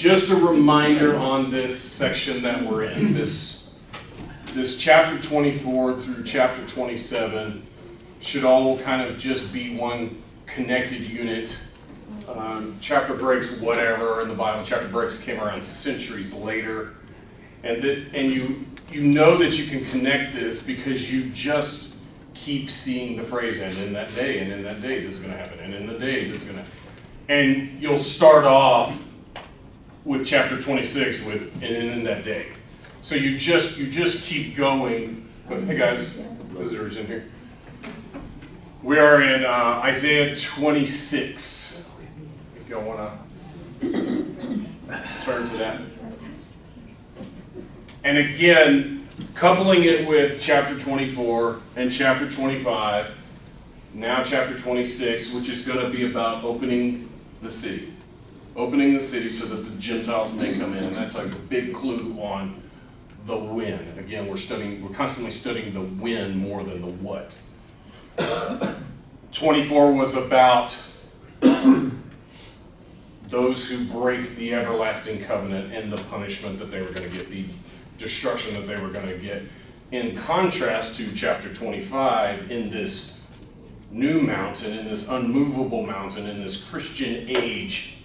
just a reminder on this section that we're in, this chapter 24 through chapter 27 should all kind of just be one connected unit. Chapter breaks, whatever, in the Bible, chapter breaks came around centuries later. And you know that you can connect this because you just keep seeing the phrase, and in that day, and in that day, this is going to happen, and in the day, this is going to happen. And you'll start off with chapter 26 with, and in that day. So you just keep going. But hey guys, visitors in here. We are in Isaiah 26. If y'all want to turn to that. And again, coupling it with chapter 24 and chapter 25, now chapter 26, which is going to be about opening the city. Opening the city so that the Gentiles may come in. And that's a big clue on the when. Again, we're constantly studying the when more than the what. 24 was about those who break the everlasting covenant and the punishment that they were going to get, the destruction that they were going to get. In contrast to chapter 25, in this new mountain, in this unmovable mountain, in this Christian age,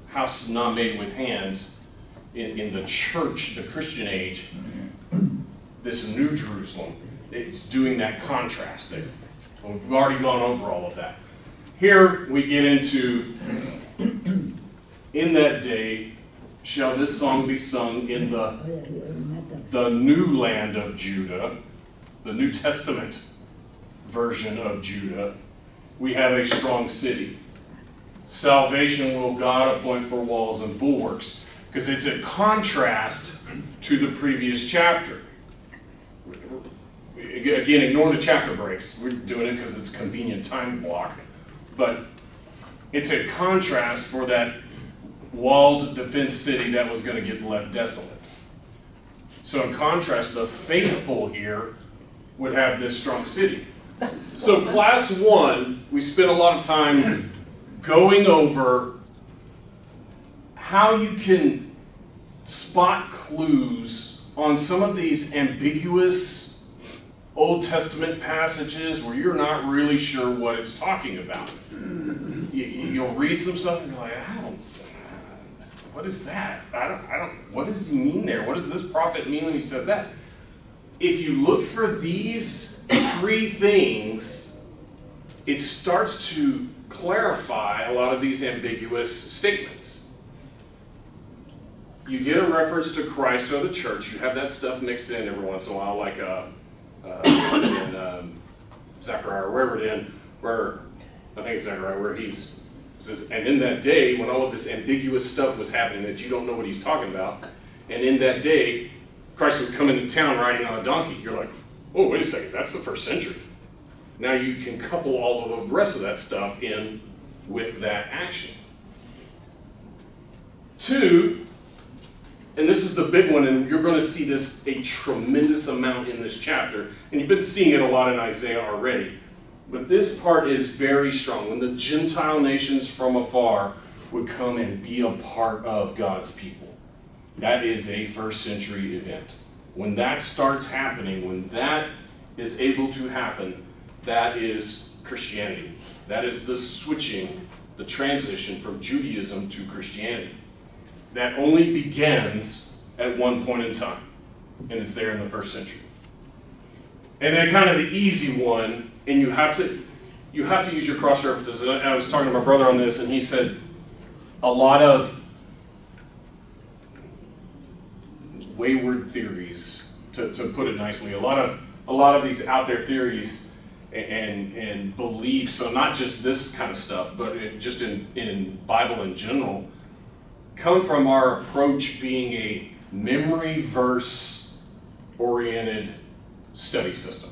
house not made with hands, in the church, the Christian age, this new Jerusalem, it's doing that contrast there. We've already gone over all of that. Here we get into, in that day shall this song be sung in the new land of Judah, the New Testament version of Judah. We have a strong city. Salvation will God appoint for walls and bulwarks, because it's a contrast to the previous chapter. Again, ignore the chapter breaks. We're doing it because it's a convenient time block. But it's a contrast for that walled defense city that was going to get left desolate. So in contrast, the faithful here would have this strong city. So class 1, we spent a lot of time going over how you can spot clues on some of these ambiguous Old Testament passages where you're not really sure what it's talking about. You'll read some stuff and you're like, what is that? What does he mean there? What does this prophet mean when he says that? If you look for these 3 things, it starts to clarify a lot of these ambiguous statements. You get a reference to Christ or the church. You have that stuff mixed in every once in a while, like in Zechariah or wherever it is, where I think it's Zechariah, where he says, and in that day when all of this ambiguous stuff was happening that you don't know what he's talking about, and in that day Christ would come into town riding on a donkey. You're like, oh, wait a second, that's the 1st century. Now you can couple all of the rest of that stuff in with that action. 2, and this is the big one, and you're going to see this a tremendous amount in this chapter, and you've been seeing it a lot in Isaiah already, but this part is very strong. When the Gentile nations from afar would come and be a part of God's people. That is a 1st century event. When that starts happening, when that is able to happen, that is Christianity. That is the switching, the transition from Judaism to Christianity. That only begins at one point in time, and it's there in the 1st century. And then kind of the easy one, and you have to use your cross references. And I was talking to my brother on this, and he said a lot of wayward theories, to put it nicely, a lot of these out there theories and beliefs, so not just this kind of stuff, but just in Bible in general, come from our approach being a memory verse oriented study system.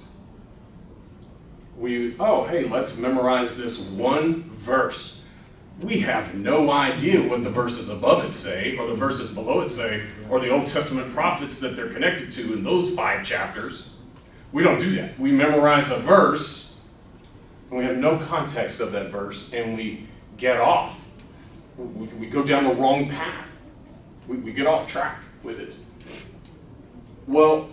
Hey, let's memorize this one verse. We have no idea what the verses above it say, or the verses below it say, or the Old Testament prophets that they're connected to in those 5 chapters. We don't do that. We memorize a verse, and we have no context of that verse, and we get off. We go down the wrong path. We get off track with it. Well,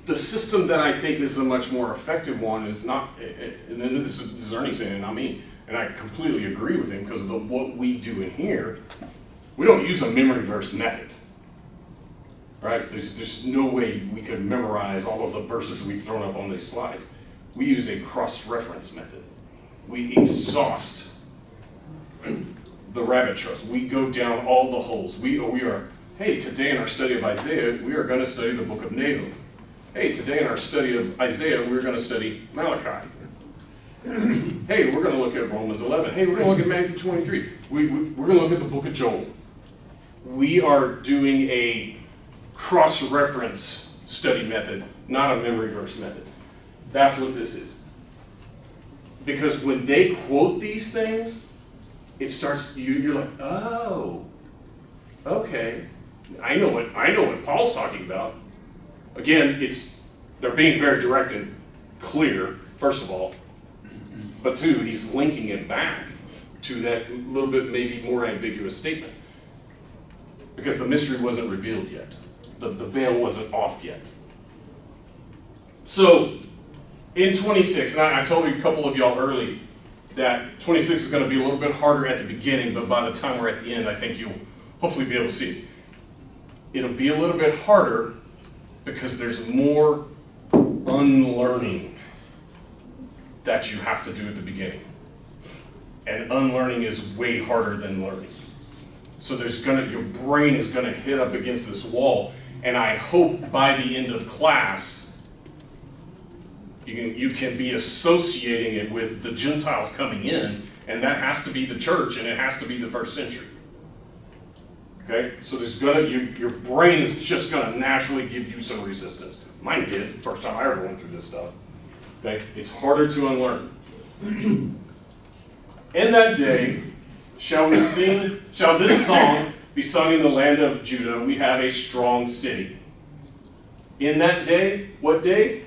the system that I think is a much more effective one is not, and then this is Ernie saying it, not me, and I completely agree with him because of what we do in here. We don't use a memory verse method, right? There's just no way we could memorize all of the verses we've thrown up on these slides. We use a cross-reference method. We exhaust the rabbit trails. We go down all the holes. We are, hey, today in our study of Isaiah, we are going to study the book of Nahum. Hey, today in our study of Isaiah, we're going to study Malachi. Hey, we're going to look at Romans 11. Hey, we're going to look at Matthew 23. We're going to look at the book of Joel. We are doing a cross-reference study method, not a memory verse method. That's what this is. Because when they quote these things, it starts, you're like, oh, okay. I know what Paul's talking about. Again, they're being very direct and clear, first of all. But two, he's linking it back to that little bit maybe more ambiguous statement. Because the mystery wasn't revealed yet. The veil wasn't off yet. So, in 26, and I told you a couple of y'all early that 26 is going to be a little bit harder at the beginning, but by the time we're at the end, I think you'll hopefully be able to see it. It'll be a little bit harder because there's more unlearning that you have to do at the beginning. And unlearning is way harder than learning. So your brain is going to hit up against this wall, and I hope by the end of class, you can be associating it with the Gentiles coming in, and that has to be the church, and it has to be the first century. Okay? So your brain is just going to naturally give you some resistance. Mine did, first time I ever went through this stuff. Okay? It's harder to unlearn. In that day, shall this song be sung in the land of Judah? We have a strong city. In that day, what day?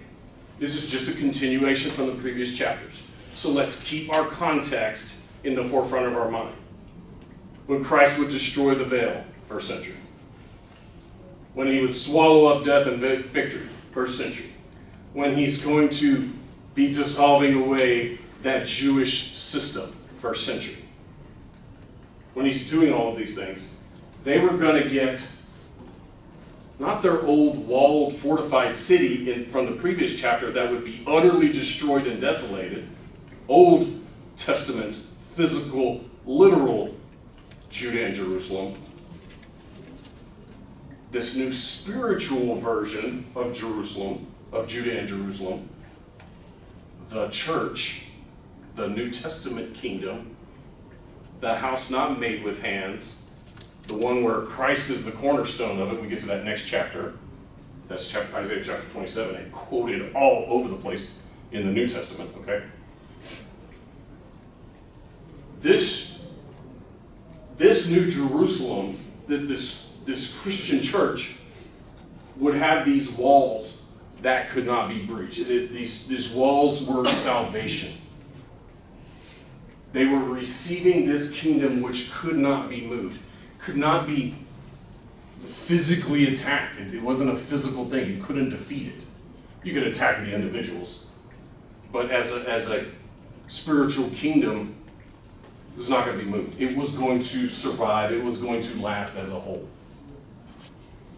This is just a continuation from the previous chapters. So let's keep our context in the forefront of our mind. When Christ would destroy the veil, first century. When he would swallow up death and victory, first century. When he's going to be dissolving away that Jewish system, first century. When he's doing all of these things, they were going to get not their old walled, fortified city from the previous chapter that would be utterly destroyed and desolated. Old Testament, physical, literal Judah and Jerusalem. This new spiritual version of Jerusalem, of Judah and Jerusalem, the church, the New Testament kingdom, the house not made with hands, the one where Christ is the cornerstone of it. We get to that next chapter. That's Isaiah chapter 27, and quoted all over the place in the New Testament, okay? This New Jerusalem, this Christian church, would have these walls that could not be breached. These walls were salvation. They were receiving this kingdom which could not be moved, could not be physically attacked. It wasn't a physical thing. You couldn't defeat it. You could attack the individuals. But as a spiritual kingdom, it's not going to be moved. It was going to survive. It was going to last as a whole.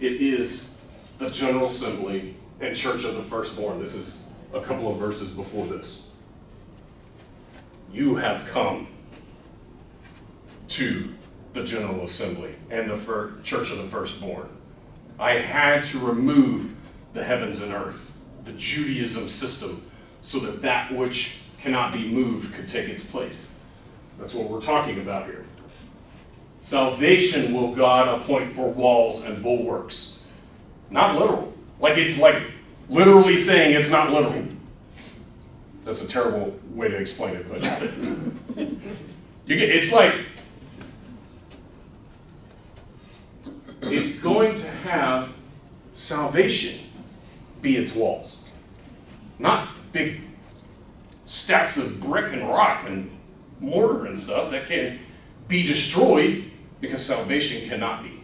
It is the General Assembly and Church of the Firstborn. This is a couple of verses before this. You have come to the General Assembly and the Church of the Firstborn. I had to remove the heavens and earth, the Judaism system, so that which cannot be moved could take its place. That's what we're talking about here. Salvation will God appoint for walls and bulwarks. Not literal. It's like literally saying it's not literal. That's a terrible way to explain it, but it's like it's going to have salvation be its walls. Not big stacks of brick and rock and mortar and stuff that can be destroyed because salvation cannot be.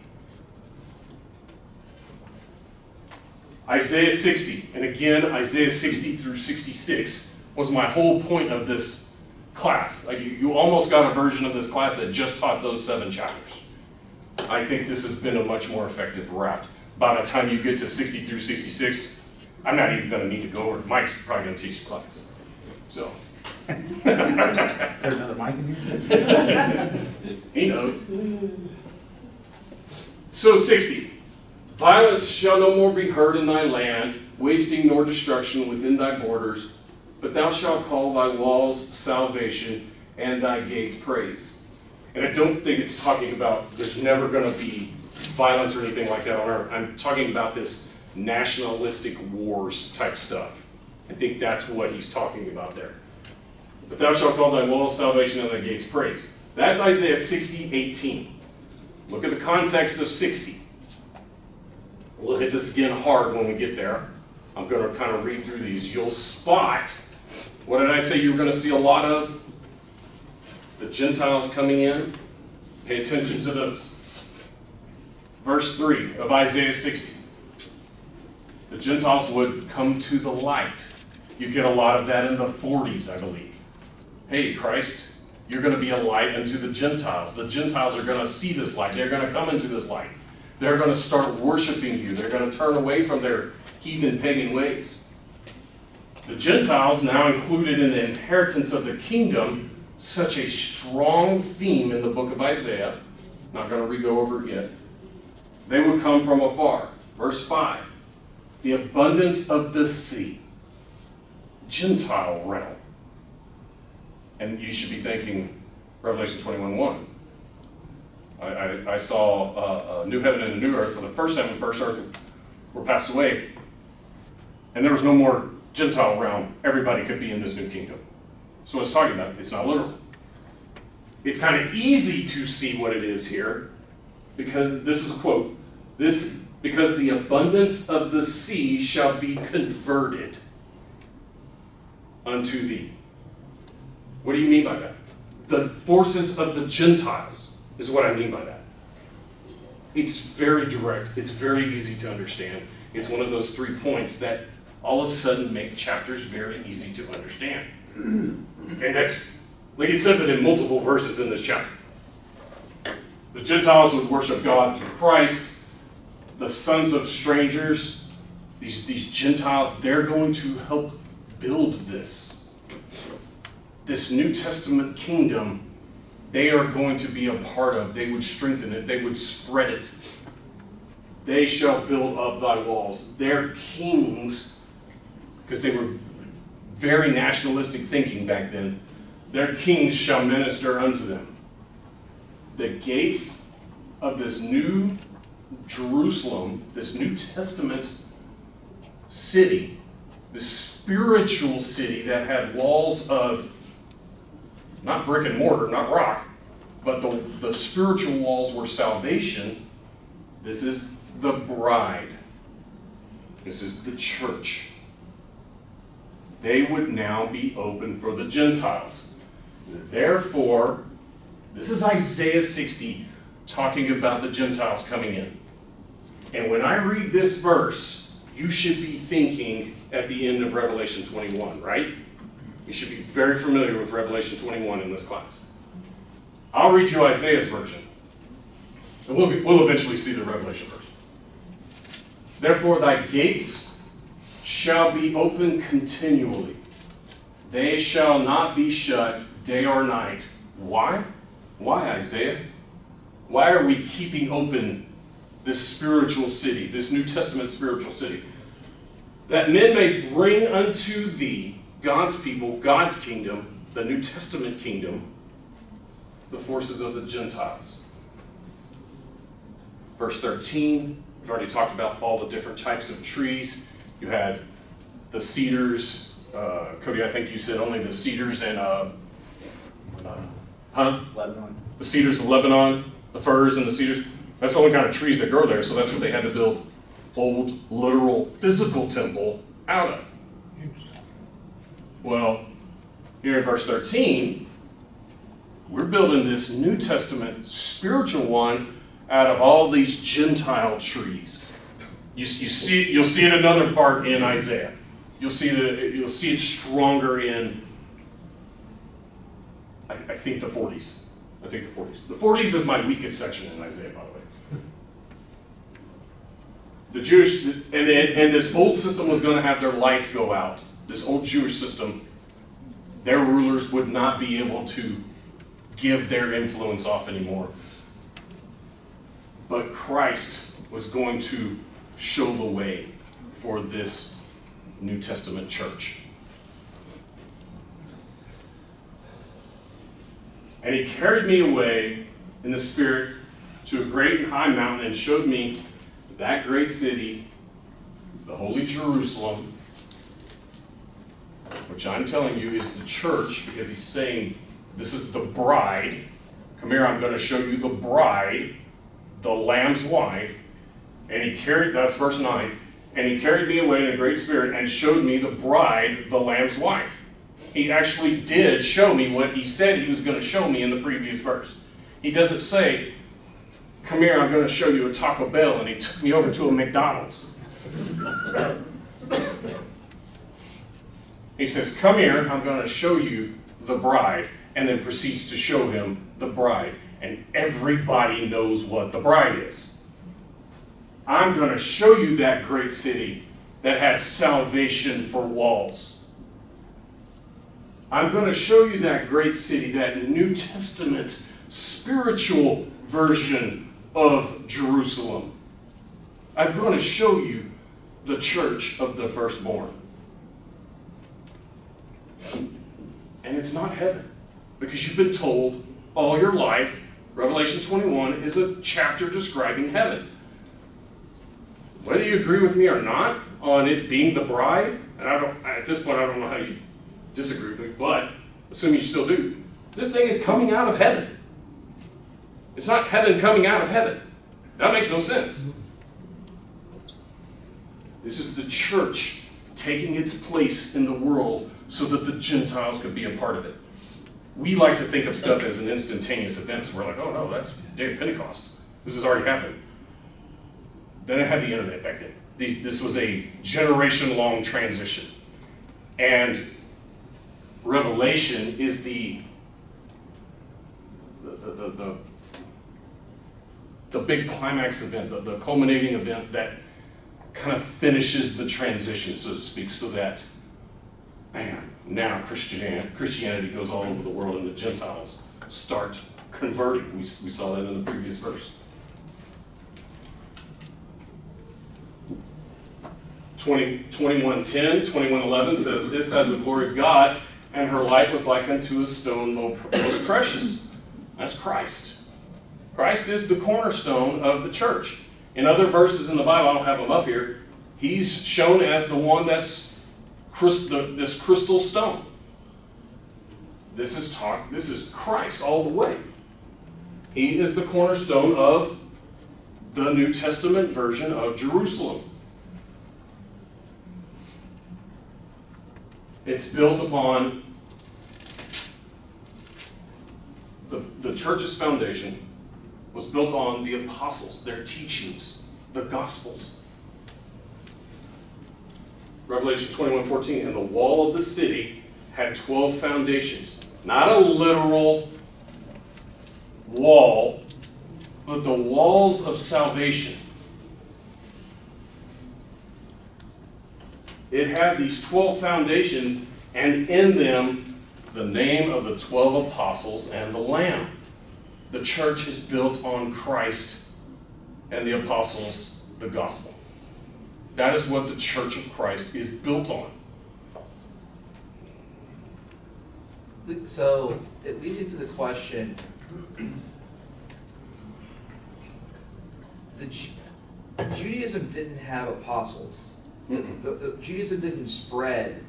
Isaiah 60, and again, Isaiah 60 through 66 was my whole point of this class. Like you almost got a version of this class that just taught those 7 chapters. I think this has been a much more effective route. By the time you get to 60 through 66, I'm not even going to need to go over it. Mike's probably going to teach the class. So. Is there another mic in here? He knows. So 60. Violence shall no more be heard in thy land, wasting nor destruction within thy borders, but thou shalt call thy walls salvation and thy gates praise. And I don't think it's talking about there's never going to be violence or anything like that on earth. I'm talking about this nationalistic wars type stuff. I think that's what he's talking about there. But thou shalt call thy walls salvation and thy gates praise. That's Isaiah 60:18. Look at the context of 60. We'll hit this again hard when we get there. I'm going to kind of read through these. You'll spot, what did I say you were going to see a lot of? The Gentiles coming in. Pay attention to those. Verse 3 of Isaiah 60. The Gentiles would come to the light. You get a lot of that in the 40s, I believe. Hey, Christ, you're going to be a light unto the Gentiles. The Gentiles are going to see this light. They're going to come into this light. They're going to start worshiping you. They're going to turn away from their heathen pagan ways. The Gentiles, now included in the inheritance of the kingdom, such a strong theme in the book of Isaiah. Not going to re-go over it yet. They would come from afar. Verse 5. The abundance of the sea. Gentile realm. And you should be thinking Revelation 21:1. I saw a new heaven and a new earth, for the first heaven and first earth were passed away, and there was no more Gentile realm. Everybody could be in this new kingdom. So what it's talking about, it's not literal. It's kind of easy to see what it is here, because this is a quote, because the abundance of the sea shall be converted unto thee. What do you mean by that? The forces of the Gentiles is what I mean by that. It's very direct. It's very easy to understand. It's one of those 3 points that all of a sudden make chapters very easy to understand. And that's, like it says it in multiple verses in this chapter. The Gentiles would worship God through Christ. The sons of strangers, these Gentiles, they're going to help build this New Testament kingdom. They are going to be a part of. They would strengthen it. They would spread it. They shall build up thy walls. Their kings, because they were very nationalistic thinking back then, their kings shall minister unto them. The gates of this new Jerusalem, this New Testament city, the spiritual city that had walls of not brick and mortar, not rock, but the spiritual walls were salvation. This is the bride. This is the church. They would now be open for the Gentiles. Therefore, this is Isaiah 60 talking about the Gentiles coming in. And when I read this verse, you should be thinking at the end of Revelation 21, right? You should be very familiar with Revelation 21 in this class. I'll read you Isaiah's version. And we'll eventually see the Revelation version. Therefore thy gates shall be open continually. They shall not be shut day or night. Why? Why, Isaiah? Why are we keeping open this spiritual city, this New Testament spiritual city? That men may bring unto thee, God's people, God's kingdom, the New Testament kingdom, the forces of the Gentiles. Verse 13, we've already talked about all the different types of trees. You had the cedars. Cody, I think you said only the cedars and Lebanon. the cedars of Lebanon, the firs and the cedars. That's the only kind of trees that grow there, so that's what they had to build old, literal, physical temple out of. Well, here in verse 13, We're building this New Testament spiritual one out of all these Gentile trees. You'll see it another part in Isaiah. You'll see it stronger in, I think, the 40s. The 40s is my weakest section in Isaiah, by the way. The Jewish, and this old system was going to have their lights go out. This old Jewish system, their rulers would not be able to give their influence off anymore. But Christ was going to show the way for this New Testament church. And he carried me away in the Spirit to a great and high mountain and showed me that great city, the holy Jerusalem, which I'm telling you is the church, because he's saying this is the bride. Come here, I'm going to show you the bride, the Lamb's wife. And he carried, that's verse 9, and he carried me away in a great spirit and showed me the bride, the Lamb's wife. He actually did show me what he said he was going to show me in the previous verse. He doesn't say, come here, I'm going to show you a Taco Bell, and he took me over to a McDonald's. He says, come here, I'm going to show you the bride, and then proceeds to show him the bride. And everybody knows what the bride is. I'm going to show you that great city that has salvation for walls. I'm going to show you that great city, that New Testament spiritual version of Jerusalem. I'm going to show you the church of the firstborn. And it's not heaven, because you've been told all your life, Revelation 21 is a chapter describing heaven. Whether you agree with me or not on it being the bride, and at this point I don't know how you disagree with me, but assuming you still do, this thing is coming out of heaven. It's not heaven coming out of heaven. That makes no sense. This is the church taking its place in the world so that the Gentiles could be a part of it. We like to think of stuff as an instantaneous event, so we're like, oh no, that's Day of Pentecost. This has already happened. They didn't have the internet back then. This was a generation-long transition. And Revelation is the big climax event, the culminating event that kind of finishes the transition, so to speak, so that, bam, now Christianity goes all over the world and the Gentiles start converting. We saw that in the previous verse. 21:11 says, "This has the glory of God, and her light was like unto a stone most precious." That's Christ. Christ is the cornerstone of the church. In other verses in the Bible, I don't have them up here, he's shown as the one that's this crystal stone. This is Christ all the way. He is the cornerstone of the New Testament version of Jerusalem. It's built upon the church's foundation was built on the apostles, their teachings, the gospels. Revelation 21:14, and the wall of the city had 12 foundations. Not a literal wall, but the walls of salvation. It had these 12 foundations, and in them, the name of the 12 apostles and the Lamb. The church is built on Christ and the apostles, the gospel. That is what the church of Christ is built on. So it leads into the question, Judaism didn't have apostles. Judaism didn't spread.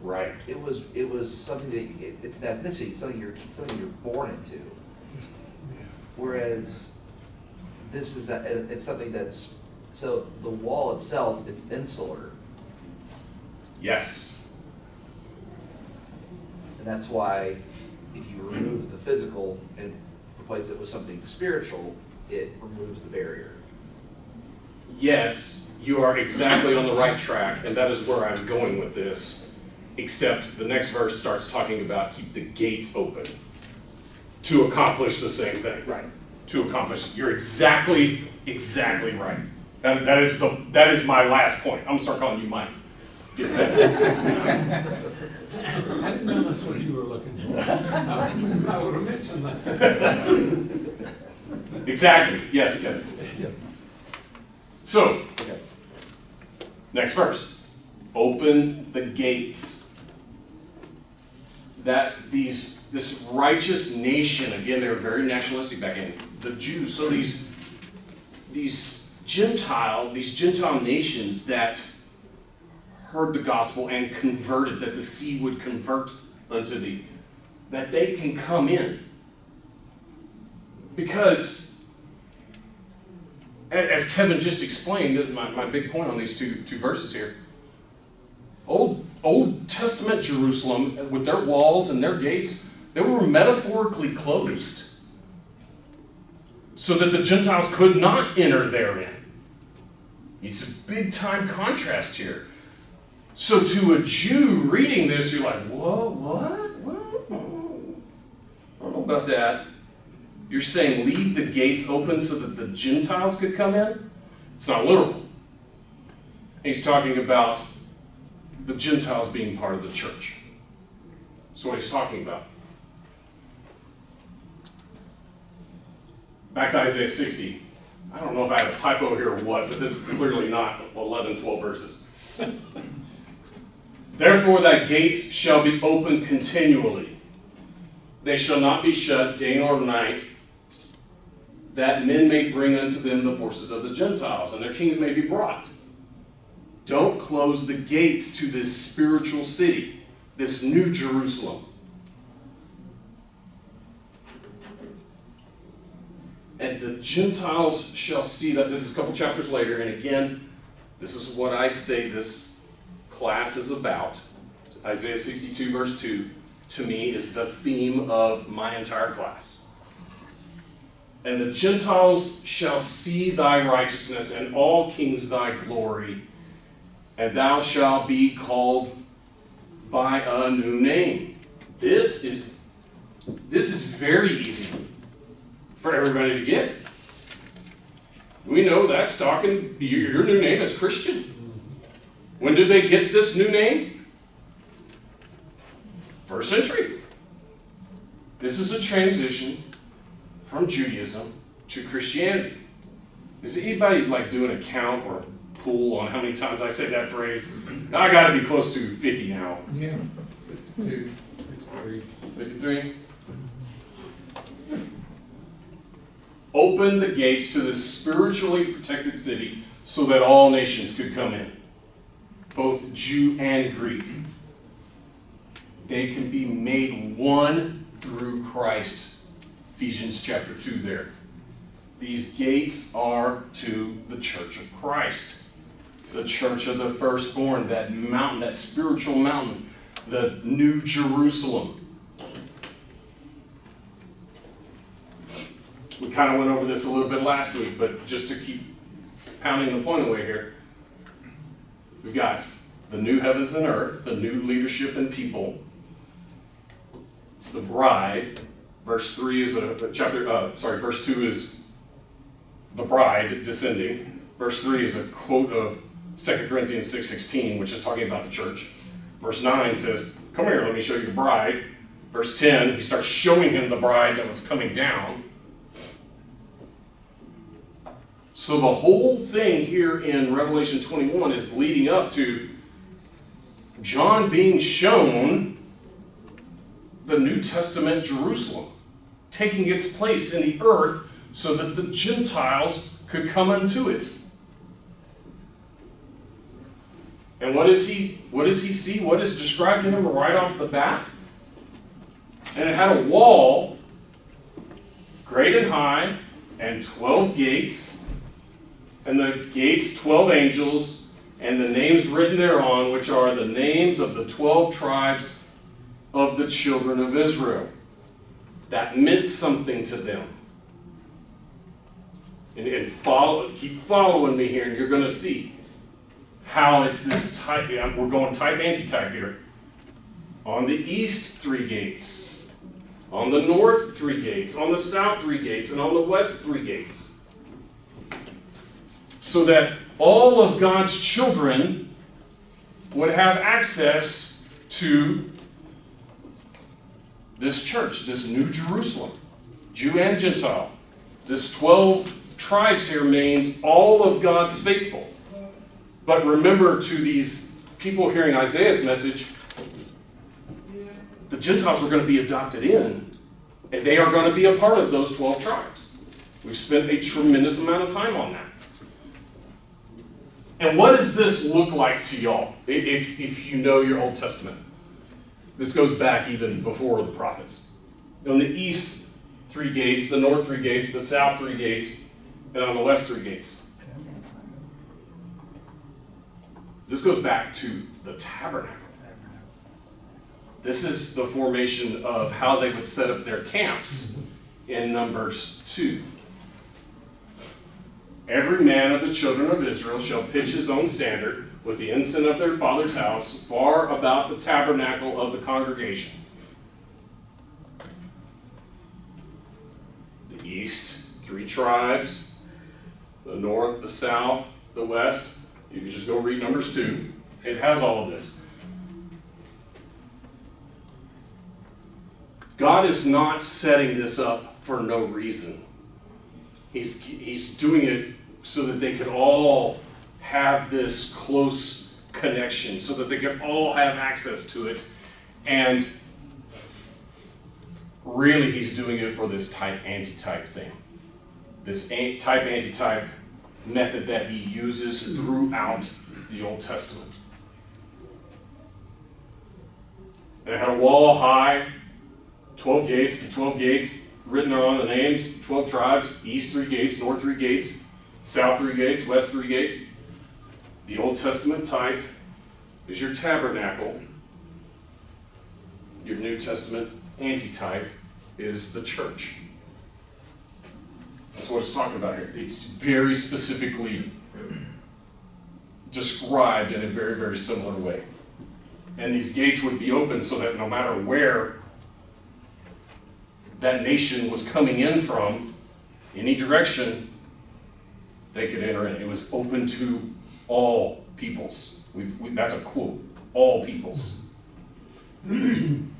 Right. It was something that it's an ethnicity, something you're born into. Whereas this is it's something that's, so the wall itself, it's insular, Yes. and that's why if you remove the physical and replace it with something spiritual, it removes the barrier. Yes, you are exactly on the right track, and that is where I'm going with this, except the next verse starts talking about keep the gates open to accomplish the same thing. Right. To accomplish, you're exactly right. That is my last point. I'm gonna start calling you Mike. I didn't know that's what you were looking for. I would have mentioned that. Exactly, yes, Kevin. So, next verse. Open the gates. This righteous nation, again, they were very nationalistic back in, the Jews, so these Gentile nations that heard the gospel and converted, that the seed would convert unto thee, that they can come in. Because, as Kevin just explained, my big point on these two verses here, Old Testament Jerusalem, with their walls and their gates, they were metaphorically closed so that the Gentiles could not enter therein. It's a big time contrast here. So to a Jew reading this, you're like, whoa, what? I don't know about that. You're saying leave the gates open so that the Gentiles could come in? It's not literal. He's talking about the Gentiles being part of the church. That's what he's talking about. Back to Isaiah 60. I don't know if I have a typo here or what, but this is clearly not 11, 12 verses. Therefore thy gates shall be open continually. They shall not be shut day nor night, that men may bring unto them the forces of the Gentiles, and their kings may be brought. Don't close the gates to this spiritual city, this new Jerusalem. And the Gentiles shall see that. This is a couple chapters later, and again, this is what I say this class is about. Isaiah 62 verse 2, to me, is the theme of my entire class. And the Gentiles shall see thy righteousness, and all kings thy glory, and thou shalt be called by a new name. This is very easy for everybody to get. We know that's talking, your new name is Christian. When did they get this new name? First century. This is a transition from Judaism to Christianity. Is anybody like doing a count or pool on how many times I say that phrase? I got to be close to 50 now. Yeah. 52, 53. 53. Open the gates to this spiritually protected city so that all nations could come in, both Jew and Greek. They can be made one through Christ. Ephesians chapter 2 there. These gates are to the church of Christ, the church of the firstborn, that mountain, that spiritual mountain, the new Jerusalem. We kind of went over this a little bit last week, but just to keep pounding the point away here, we've got the new heavens and earth, the new leadership and people. It's the bride. Verse 3 is verse 2 is the bride descending. Verse 3 is a quote of 2 Corinthians 6:16, which is talking about the church. Verse 9 says, come here, let me show you the bride. Verse 10, he starts showing him the bride that was coming down. So the whole thing here in Revelation 21 is leading up to John being shown the New Testament Jerusalem, taking its place in the earth so that the Gentiles could come unto it. And what does he see? What is described to him right off the bat? And it had a wall, great and high, and 12 gates, and the gates 12 angels, and the names written thereon, which are the names of the 12 tribes of the children of Israel. that meant something to them. And keep following me here, and you're going to see how it's this type. We're going type, antitype here. On the east, 3 gates. On the north, 3 gates. On the south, 3 gates. And on the west, 3 gates. So that all of God's children would have access to this church, this New Jerusalem, Jew and Gentile. This 12 tribes here means all of God's faithful. But remember, to these people hearing Isaiah's message, the Gentiles are going to be adopted in, and they are going to be a part of those 12 tribes. We've spent a tremendous amount of time on that. And what does this look like to y'all, if you know your Old Testament? This goes back even before the prophets. On the east, 3 gates, the north, 3 gates, the south, 3 gates, and on the west, 3 gates. This goes back to the tabernacle. This is the formation of how they would set up their camps in Numbers 2. Every man of the children of Israel shall pitch his own standard with the ensign of their father's house far about the tabernacle of the congregation. The east, 3 tribes. The north, the south, the west. You can just go read Numbers 2. It has all of this. God is not setting this up for no reason. He's doing it so that they could all have this close connection, so that they could all have access to it. And really, he's doing it for this type antitype thing. This type antitype method that he uses throughout the Old Testament. And it had a wall high, 12 gates, the 12 gates written on the names, 12 tribes, east 3 gates, north 3 gates, south 3 gates, west 3 gates. The Old Testament type is your tabernacle. Your New Testament antitype is the church. That's what it's talking about here. It's very specifically described in a very, very similar way. And these gates would be open so that no matter where that nation was coming in from, any direction, they could enter in. It was open to all peoples. That's a quote. All peoples. And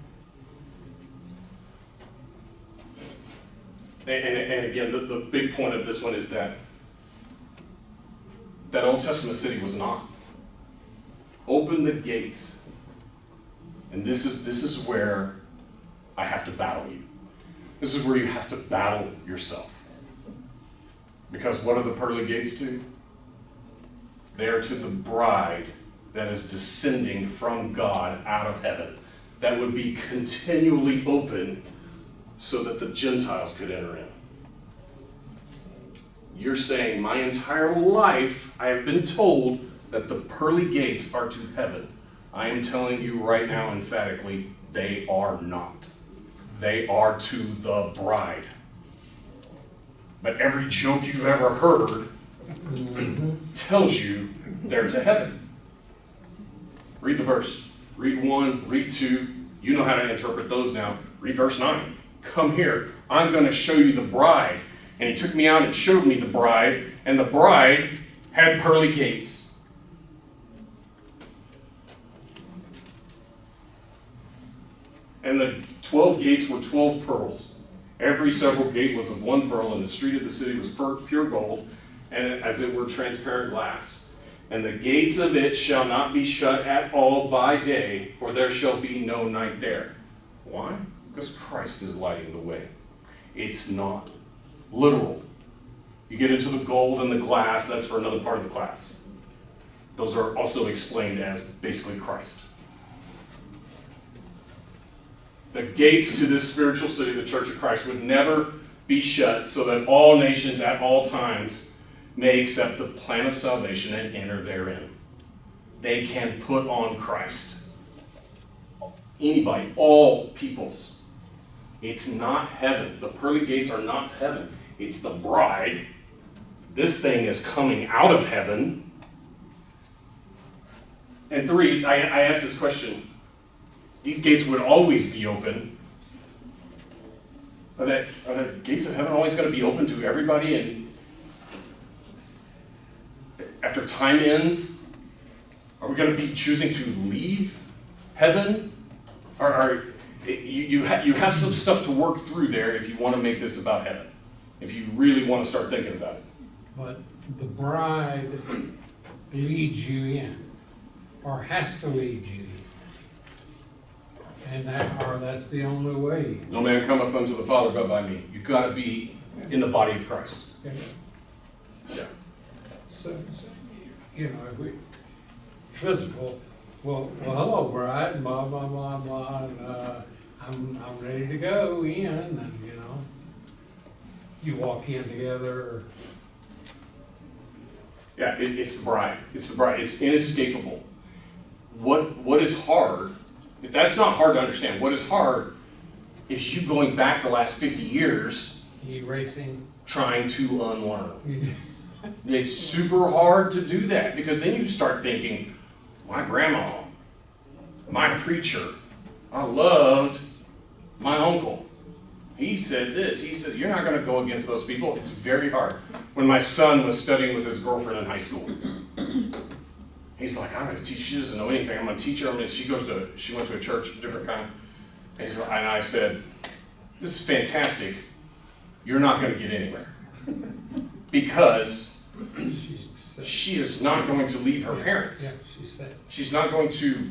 again, the big point of this one is that Old Testament city was not. Open the gates. And this is where I have to battle you. This is where you have to battle yourself. Because what are the pearly gates to? They are to the bride that is descending from God out of heaven, that would be continually open so that the Gentiles could enter in. You're saying, my entire life I have been told that the pearly gates are to heaven. I am telling you right now emphatically, they are not. They are to the bride. But every joke you've ever heard tells you they're to heaven. Read the verse. Read 1, read 2. You know how to interpret those now. Read verse 9. Come here. I'm going to show you the bride. And he took me out and showed me the bride. And the bride had pearly gates. And the 12 gates were 12 pearls. Every several gate was of 1 pearl, and the street of the city was pure gold, and as it were transparent glass. And the gates of it shall not be shut at all by day, for there shall be no night there. Why? Because Christ is lighting the way. It's not literal. You get into the gold and the glass, that's for another part of the class. Those are also explained as basically Christ. The gates to this spiritual city, the Church of Christ, would never be shut so that all nations at all times may accept the plan of salvation and enter therein. They can put on Christ. Anybody, all peoples. It's not heaven. The pearly gates are not heaven. It's the bride. This thing is coming out of heaven. And 3, I asked this question. These gates would always be open. Are the gates of heaven always going to be open to everybody? And after time ends, are we going to be choosing to leave heaven? You have some stuff to work through there if you want to make this about heaven, if you really want to start thinking about it. But the bride leads you in, or has to lead you in. And that's the only way. No man cometh unto the Father but by me. You've got to be in the body of Christ. Okay. Yeah. So, you know, if we, physical, well, hello, bride, blah, blah, blah, blah, and, I'm ready to go in, and, you know, you walk in together. Yeah, it's the bride. It's the bride. It's inescapable. What is hard, if that's not hard to understand, what is hard is you going back the last 50 years Erasing. trying to unlearn. It's super hard to do that because then you start thinking, my grandma, my preacher, I loved my uncle. He said this. He said, you're not going to go against those people. It's very hard. When my son was studying with his girlfriend in high school, he's like, I'm going to teach. She doesn't know anything. I'm going to teach her. She went to a church, a different kind. And I said, this is fantastic. You're not going to get anywhere. Because she is not going to leave her parents. Yeah, she said. She's not going to,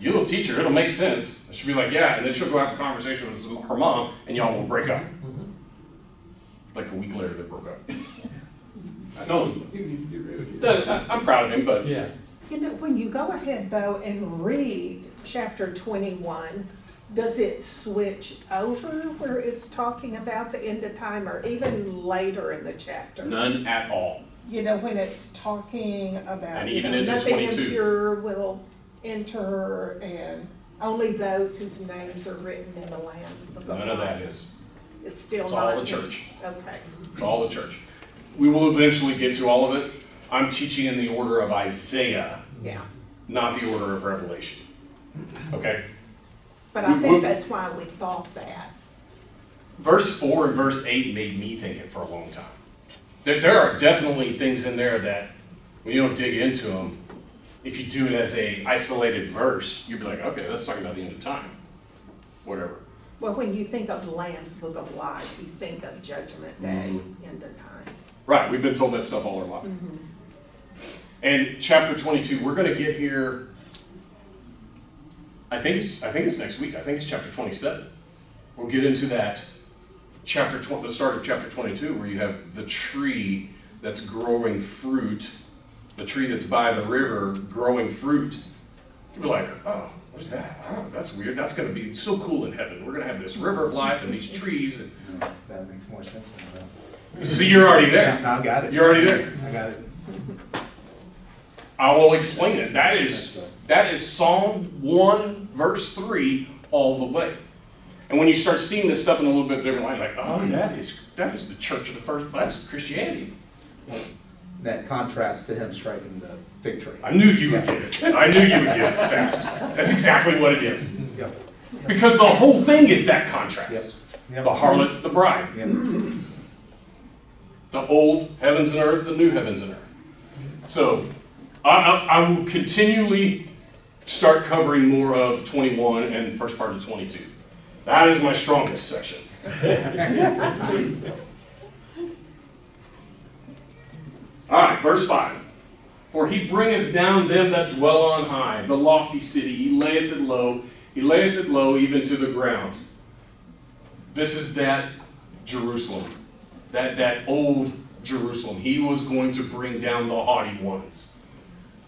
you'll teach her, it'll make sense. And she'll be like, yeah, and then she'll go have a conversation with her mom, and y'all will break up. Mhm. Like a week later, they broke up. I told him. You need to get rid of it. I'm proud of him, but Yeah. You know, when you go ahead though and read chapter 21, does it switch over where it's talking about the end of time or even later in the chapter? none at all. You know, when it's talking about, And you even know, into nothing 22. impure will enter and only those whose names are written in the Lamb's Book of Life. None of that is. It's still It's not. all the in- church. Okay. It's all the church. We will eventually get to all of it. I'm teaching in the order of Isaiah, Yeah. not the order of Revelation. Okay? But I We- think that's why we thought that. Verse 4 and verse 8 made me think it for a long time. There are definitely things in there that, when you don't dig into them, if you do it as a isolated verse, you'd be like, okay, that's talking about the end of time. Whatever. Well, when you think of the Lamb's Book of Life, you think of Judgment Day, end of time. Right, we've been told that stuff all our life. And chapter 22, we're going to get here, I think it's next week. I think it's chapter 27. We'll get into that the start of chapter 22, where you have the tree that's growing fruit, the tree that's by the river growing fruit. You'll be like, oh, what's that? Oh, that's weird. That's going to be so cool in heaven. We're going to have this river of life and these trees. And That makes more sense than see, you're already that. there. No, I got it. You're already there. I got it. I will explain it. That is Psalm 1, verse 3, all the way. And when you start seeing this stuff in a little bit different light, like, oh, that is the church of the first, that's Christianity. That contrast to him striking the fig tree. I knew you would get it. I knew you would get it fast. That's exactly what it is. Yep. Because the whole thing is that contrast. Yep. The harlot, the bride. Yep. The old heavens and earth, the new heavens and earth. So I will continually start covering more of 21 and first part of 22. That is my strongest section. All right, verse 5. For he bringeth down them that dwell on high, the lofty city. He layeth it low even to the ground. This is that Jerusalem, that old Jerusalem. He was going to bring down the haughty ones.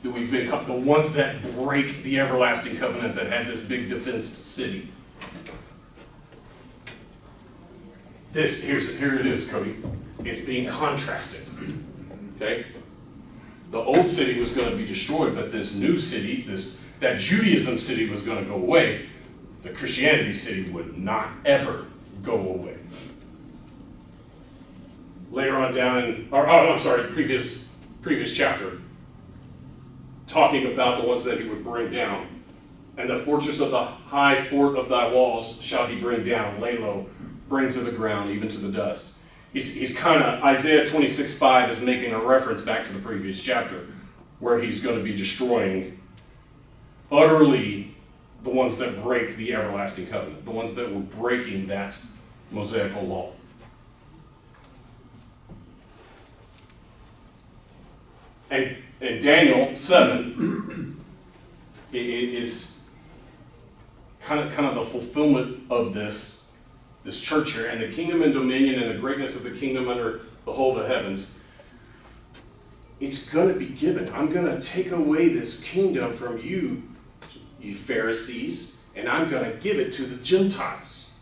The ones that break the everlasting covenant, that had this big defenced city. Here it is, Cody. It's being contrasted. Okay? The old city was going to be destroyed, but this new city, that Judaism city was going to go away. The Christianity city would not ever go away. Later on down in, previous chapter, talking about the ones that he would bring down. And the fortress of the high fort of thy walls shall he bring down, lay low, bring to the ground, even to the dust. He's kind of, Isaiah 26:5 is making a reference back to the previous chapter, where he's going to be destroying utterly the ones that break the everlasting covenant, the ones that were breaking that Mosaical law. And Daniel 7 is kind of the fulfillment of this church here, and the kingdom and dominion and the greatness of the kingdom under the whole of the heavens. It's going to be given. I'm going to take away this kingdom from you, you Pharisees, and I'm going to give it to the Gentiles.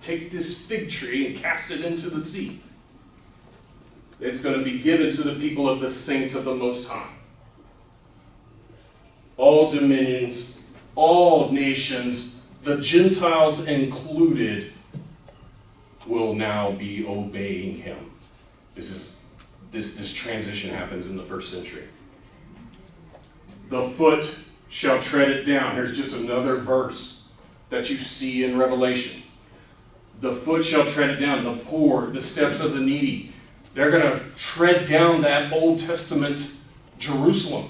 Take this fig tree and cast it into the sea. It's going to be given to the people of the saints of the Most High. All dominions, all nations, the Gentiles included, will now be obeying him. This transition happens in the first century. The foot shall tread it down. Here's just another verse that you see in Revelation. The foot shall tread it down. The poor, the steps of the needy. They're going to tread down that Old Testament Jerusalem.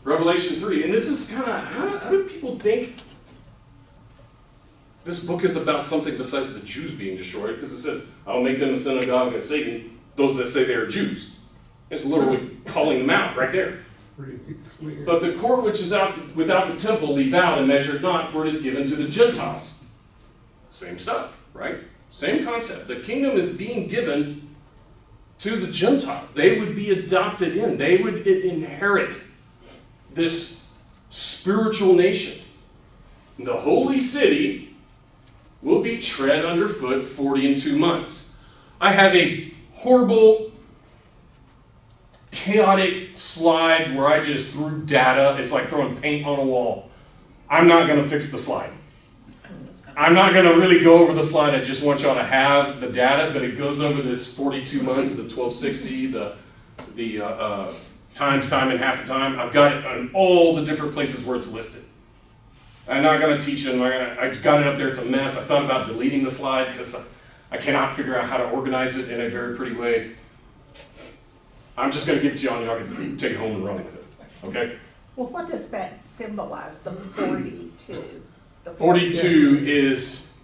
Revelation 3. And this is kind of, how do people think this book is about something besides the Jews being destroyed? Because it says, I will make them a synagogue of Satan, those that say they are Jews. It's literally calling them out right there. Pretty clear. But the court which is out without the temple leave out and measure it not, for it is given to the Gentiles. Same stuff, right? Same concept. The kingdom is being given to the Gentiles. They would be adopted in. They would inherit this spiritual nation. And the holy city will be tread underfoot 40 and 2 months. I have a horrible, chaotic slide where I just threw data. It's like throwing paint on a wall. I'm not going to fix the slide. I'm not going to really go over the slide. I just want y'all to have the data, but it goes over this 42 months, the 1260, the times time and half a time. I've got it on all the different places where it's listed. I'm not going to teach it. I've got it up there. It's a mess. I thought about deleting the slide because I cannot figure out how to organize it in a very pretty way. I'm just going to give it to y'all and y'all can take it home and run with it. Okay? Well, what does that symbolize, the 42? The 42 is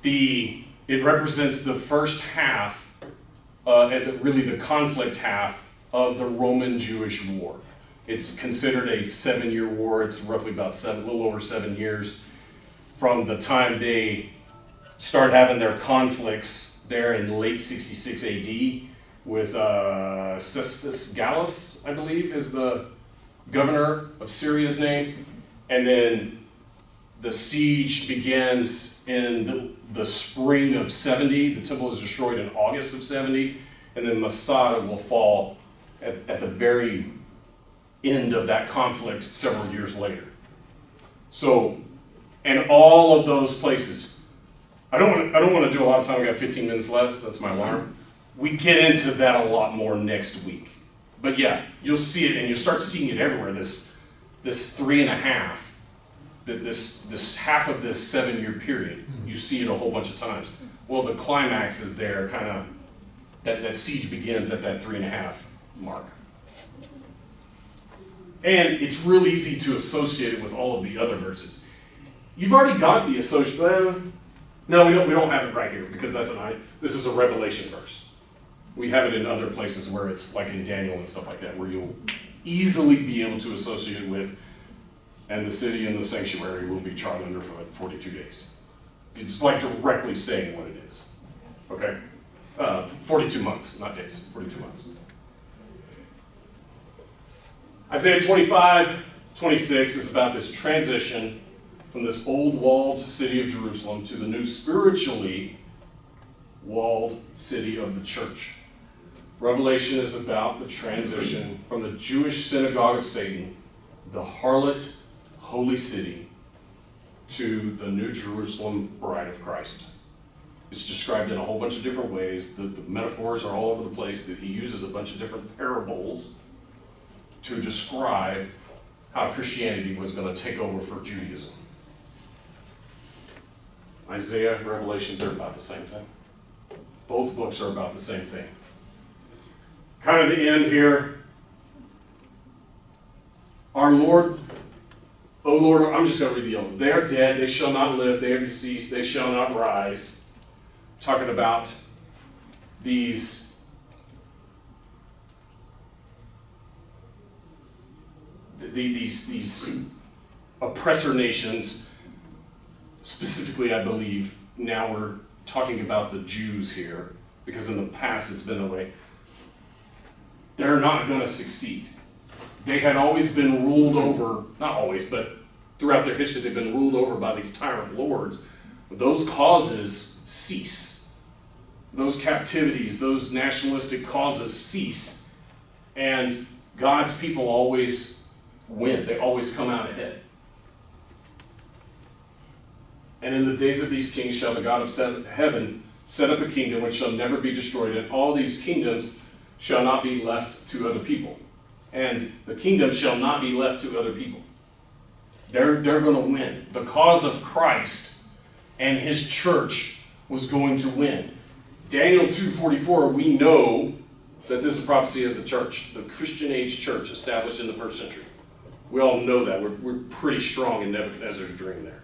it represents the first half, really the conflict half of the Roman-Jewish war. It's considered a 7-year war. It's roughly about a little over 7 years from the time they start having their conflicts there in late 66 AD with Cestus Gallus, I believe, is the governor of Syria's name. And then the siege begins in the spring of 70. The temple is destroyed in August of 70. And then Masada will fall at the very end of that conflict several years later. So, and all of those places, I don't want to do a lot of time. We got 15 minutes left. That's my alarm. We get into that a lot more next week. But yeah, you'll see it, and you'll start seeing it everywhere. This 3.5, this half of this 7-year period, you see it a whole bunch of times. Well, the climax is there, kind of. That siege begins at that 3.5 mark. And it's real easy to associate it with all of the other verses. You've already got the association. No, we don't have it right here because this is a Revelation verse. We have it in other places where it's like in Daniel and stuff like that, where you'll easily be able to associate it with, and the city and the sanctuary will be trod underfoot 42 days. It's like directly saying what it is. Okay? 42 months, not days, 42 months. Isaiah 25:26 is about this transition from this old walled city of Jerusalem to the new spiritually walled city of the church. Revelation is about the transition from the Jewish synagogue of Satan, the harlot holy city to the New Jerusalem bride of Christ. It's described in a whole bunch of different ways. The metaphors are all over the place. That he uses a bunch of different parables to describe how Christianity was going to take over for Judaism. Isaiah, Revelation, they're about the same thing. Both books are about the same thing. Kind of the end here. Our Lord, O Lord, I'm just going to read the end. They are dead, they shall not live, they are deceased, they shall not rise. Talking about these oppressor nations, specifically, I believe, now we're talking about the Jews here, because in the past it's been that way. They're not going to succeed. They had always been ruled over, not always, but throughout their history, they've been ruled over by these tyrant lords. Those causes cease. Those captivities, those nationalistic causes cease. And God's people always win. They always come out ahead. And in the days of these kings shall the God of heaven set up a kingdom which shall never be destroyed, and all these kingdoms shall not be left to other people. And the kingdom shall not be left to other people. They're going to win. The cause of Christ and his church was going to win. Daniel 2:44, we know that this is a prophecy of the church, the Christian age church established in the first century. We all know that. We're pretty strong in Nebuchadnezzar's dream there.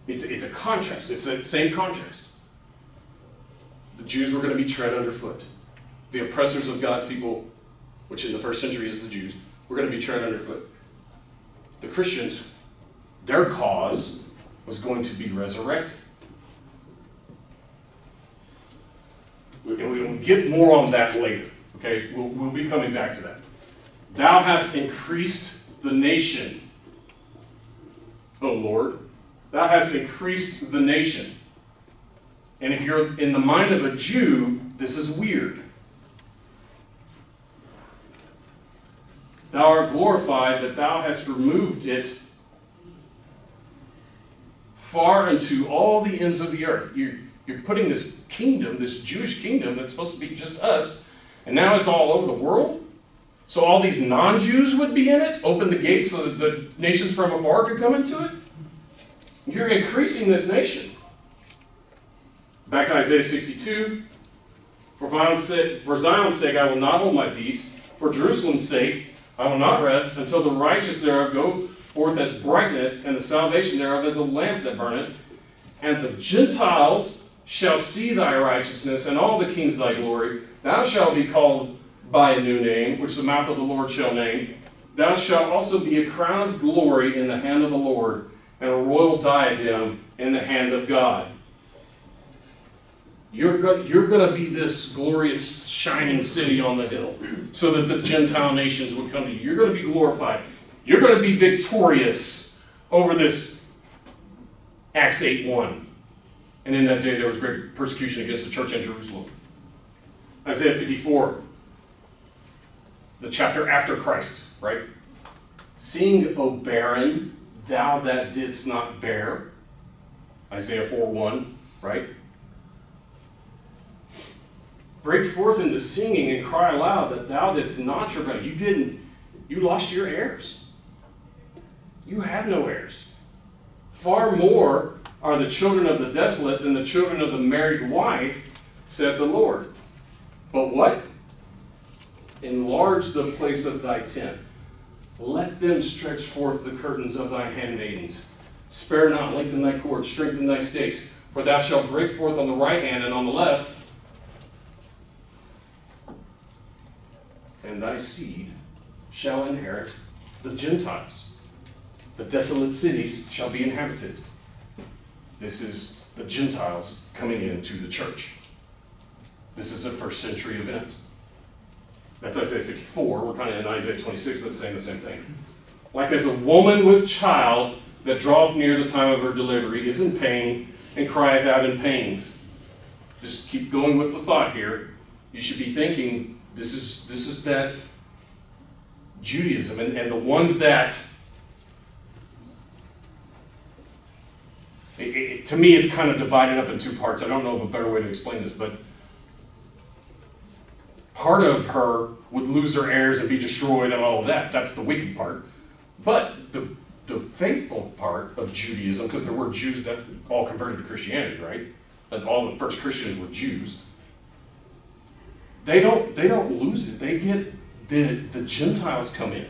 It's a contrast. It's the same contrast. The Jews were going to be tread underfoot. The oppressors of God's people, which in the first century is the Jews, were going to be tread underfoot. The Christians, their cause was going to be resurrected. And we will get more on that later. Okay, we'll be coming back to that. Thou hast increased the nation, O Lord. Thou hast increased the nation. And if you're in the mind of a Jew, this is weird. Thou art glorified that thou hast removed it far unto all the ends of the earth. You're putting this kingdom, this Jewish kingdom that's supposed to be just us, and now it's all over the world? So all these non-Jews would be in it? Open the gates so that the nations from afar could come into it? You're increasing this nation. Back to Isaiah 62. For Zion's sake I will not hold my peace. For Jerusalem's sake I will not rest until the righteous thereof go forth as brightness, and the salvation thereof as a lamp that burneth. And the Gentiles shall see thy righteousness, and all the kings thy glory. Thou shalt be called by a new name, which the mouth of the Lord shall name. Thou shalt also be a crown of glory in the hand of the Lord, and a royal diadem in the hand of God. You're going to be this glorious, shining city on the hill, so that the Gentile nations would come to you. You're going to be glorified. You're going to be victorious over this Acts 8:1. And in that day there was great persecution against the church in Jerusalem. Isaiah 54, the chapter after Christ, right? Sing, O barren, thou that didst not bear. Isaiah 4:1, right? Break forth into singing and cry aloud that thou didst not travail. You lost your heirs. You had no heirs. Far more are the children of the desolate than the children of the married wife, said the Lord. But what? Enlarge the place of thy tent. Let them stretch forth the curtains of thy handmaidens. Spare not, lengthen thy cords, strengthen thy stakes. For thou shalt break forth on the right hand and on the left, and thy seed shall inherit the Gentiles. The desolate cities shall be inhabited. This is the Gentiles coming into the church. This is a first century event. That's Isaiah 54. We're kind of in Isaiah 26, but it's saying the same thing. Like as a woman with child that draweth near the time of her delivery is in pain and crieth out in pains. Just keep going with the thought here. You should be thinking, this is that Judaism, and the ones that, to me, it's kind of divided up in two parts. I don't know of a better way to explain this, but part of her would lose her heirs and be destroyed and all of that. That's the wicked part. But the faithful part of Judaism, because there were Jews that all converted to Christianity, right? And all the first Christians were Jews. They don't lose it. They get the Gentiles come in.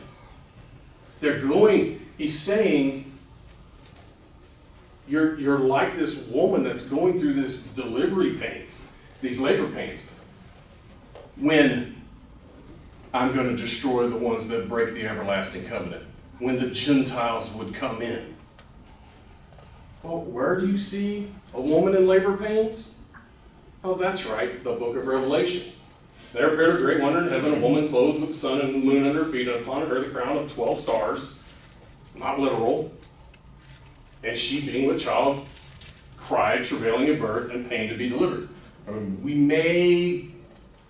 They're going, he's saying, you're like this woman that's going through this delivery pains, these labor pains, when I'm going to destroy the ones that break the everlasting covenant, when the Gentiles would come in. Well, where do you see a woman in labor pains? Oh, that's right, the book of Revelation. There appeared a great wonder in heaven, a woman clothed with the sun and the moon under her feet, and upon her the crown of 12 stars, not literal. And she, being with child, cried, travailing in birth, and pain to be delivered. I mean, we may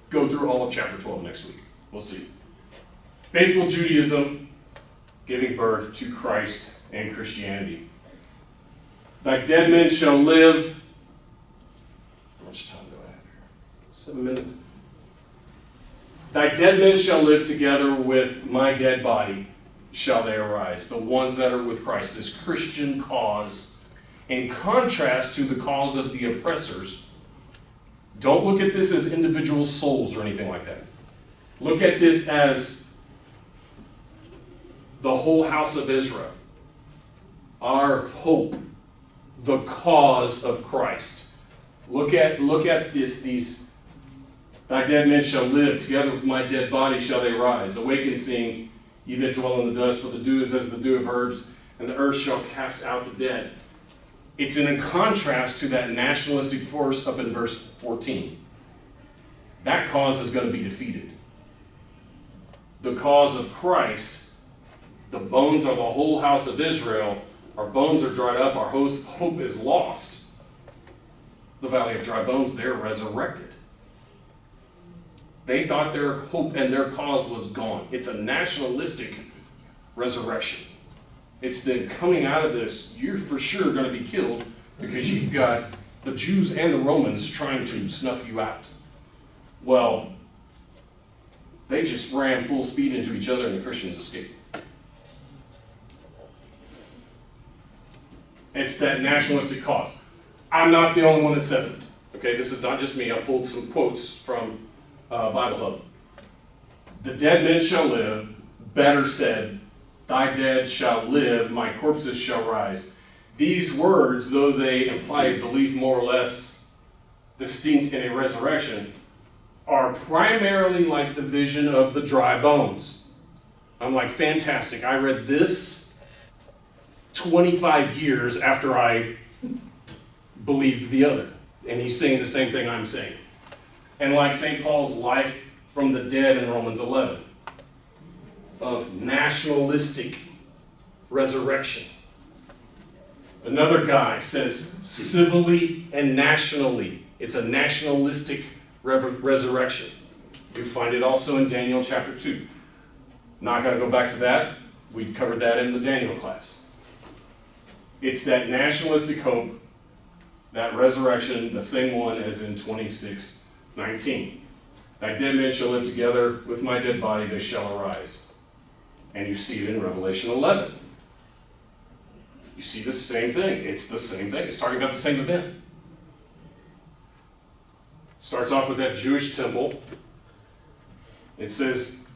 go through all of chapter 12 next week. We'll see. Faithful Judaism, giving birth to Christ and Christianity. Thy dead men shall live. How much time do I have here? 7 minutes. Thy dead men shall live together with my dead body, shall they arise. The ones that are with Christ, this Christian cause, in contrast to the cause of the oppressors. Don't look at this as individual souls or anything like that. Look at this as the whole house of Israel. Our hope, the cause of Christ. Look at these. Thy dead men shall live, together with my dead body shall they rise. Awaken, sing, ye that dwell in the dust, for the dew is as the dew of herbs, and the earth shall cast out the dead. It's in contrast to that nationalistic force up in verse 14. That cause is going to be defeated. The cause of Christ, the bones of the whole house of Israel, our bones are dried up, our hope is lost. The valley of dry bones, they're resurrected. They thought their hope and their cause was gone. It's a nationalistic resurrection. It's the coming out of this, you're for sure going to be killed because you've got the Jews and the Romans trying to snuff you out. Well, they just ran full speed into each other and the Christians escaped. It's that nationalistic cause. I'm not the only one that says it. Okay, this is not just me. I pulled some quotes from Bible Hub. The dead men shall live, better said, thy dead shall live, my corpses shall rise. These words, though they imply belief more or less distinct in a resurrection, are primarily like the vision of the dry bones. I'm like, fantastic. I read this 25 years after I believed the other. And he's saying the same thing I'm saying. And like St. Paul's life from the dead in Romans 11, of nationalistic resurrection. Another guy says civilly and nationally. It's a nationalistic resurrection. You find it also in Daniel chapter 2. Not going to go back to that. We covered that in the Daniel class. It's that nationalistic hope, that resurrection, the same one as in 26:19. Thy dead men shall live together, with my dead body they shall arise. And you see it in Revelation 11. You see the same thing. It's the same thing. It's talking about the same event. Starts off with that Jewish temple. It says,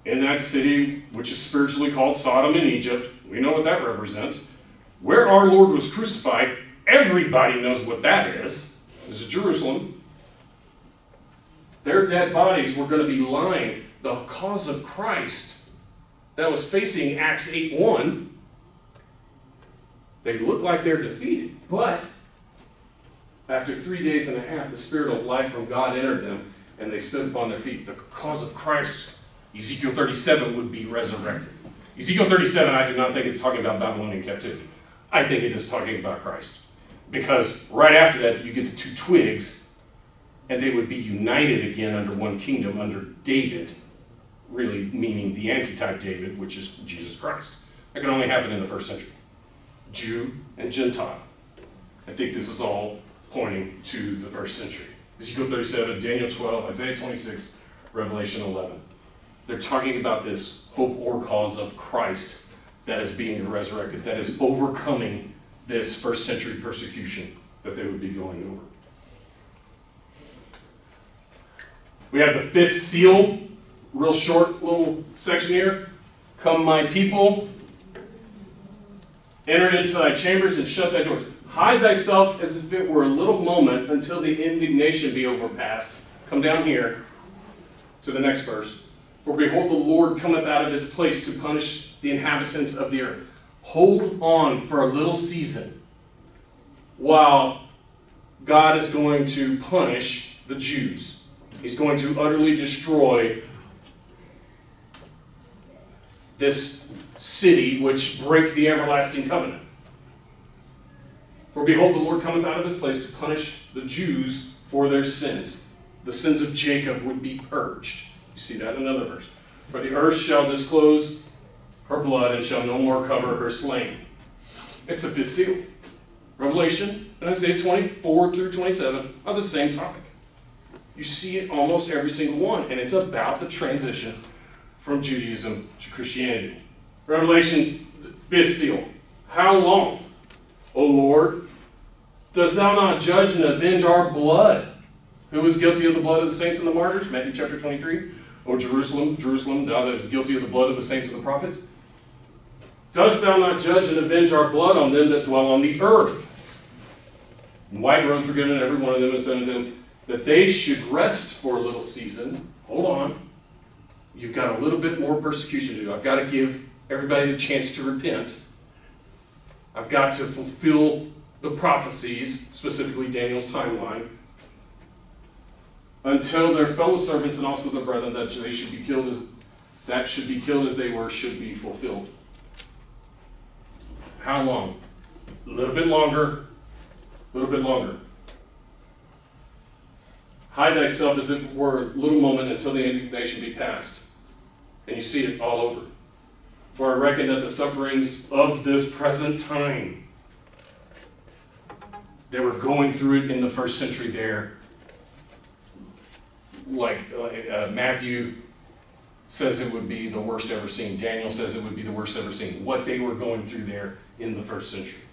in that city, which is spiritually called Sodom in Egypt, we know what that represents, where our Lord was crucified, everybody knows what that is. This is Jerusalem. Their dead bodies were going to be lying. The cause of Christ that was facing Acts 8:1, they look like they're defeated, but after 3 days and a half, the Spirit of life from God entered them, and they stood upon their feet. The cause of Christ, Ezekiel 37, would be resurrected. Ezekiel 37, I do not think it's talking about Babylonian captivity. I think it is talking about Christ. Because right after that, you get the two twigs, and they would be united again under one kingdom, under David. really meaning the antitype David, which is Jesus Christ. That can only happen in the first century. Jew and Gentile. I think this is all pointing to the first century. Ezekiel 37, Daniel 12, Isaiah 26, Revelation 11. They're talking about this hope or cause of Christ that is being resurrected, that is overcoming this first century persecution that they would be going over. We have the fifth seal, real short little section here. Come, my people, enter into thy chambers and shut thy doors. Hide thyself as if it were a little moment until the indignation be overpast. Come down here to the next verse. For behold, the Lord cometh out of his place to punish the inhabitants of the earth. Hold on for a little season while God is going to punish the Jews. He's going to utterly destroy this city which break the everlasting covenant. For behold, the Lord cometh out of his place to punish the Jews for their sins. The sins of Jacob would be purged. You see that in another verse. For the earth shall disclose her blood and shall no more cover her slain. It's the fifth seal. Revelation and Isaiah 24 through 27 are the same topic. You see it almost every single one, and it's about the transition from Judaism to Christianity. Revelation, fifth seal. How long, O Lord, dost thou not judge and avenge our blood? Who was guilty of the blood of the saints and the martyrs? Matthew chapter 23. O Jerusalem, Jerusalem, thou that art guilty of the blood of the saints and the prophets. Dost thou not judge and avenge our blood on them that dwell on the earth? And white robes were given to every one of them, and said unto them that they should rest for a little season. Hold on. You've got a little bit more persecution to do. I've got to give everybody the chance to repent. I've got to fulfill the prophecies, specifically Daniel's timeline, until their fellow servants and also the brethren that they should be killed as they were should be fulfilled. How long? A little bit longer. A little bit longer. Hide thyself as if it were a little moment until the indignation be past. And you see it all over. For I reckon that the sufferings of this present time, they were going through it in the first century there. Like Matthew says it would be the worst ever seen. Daniel says it would be the worst ever seen. What they were going through there in the first century.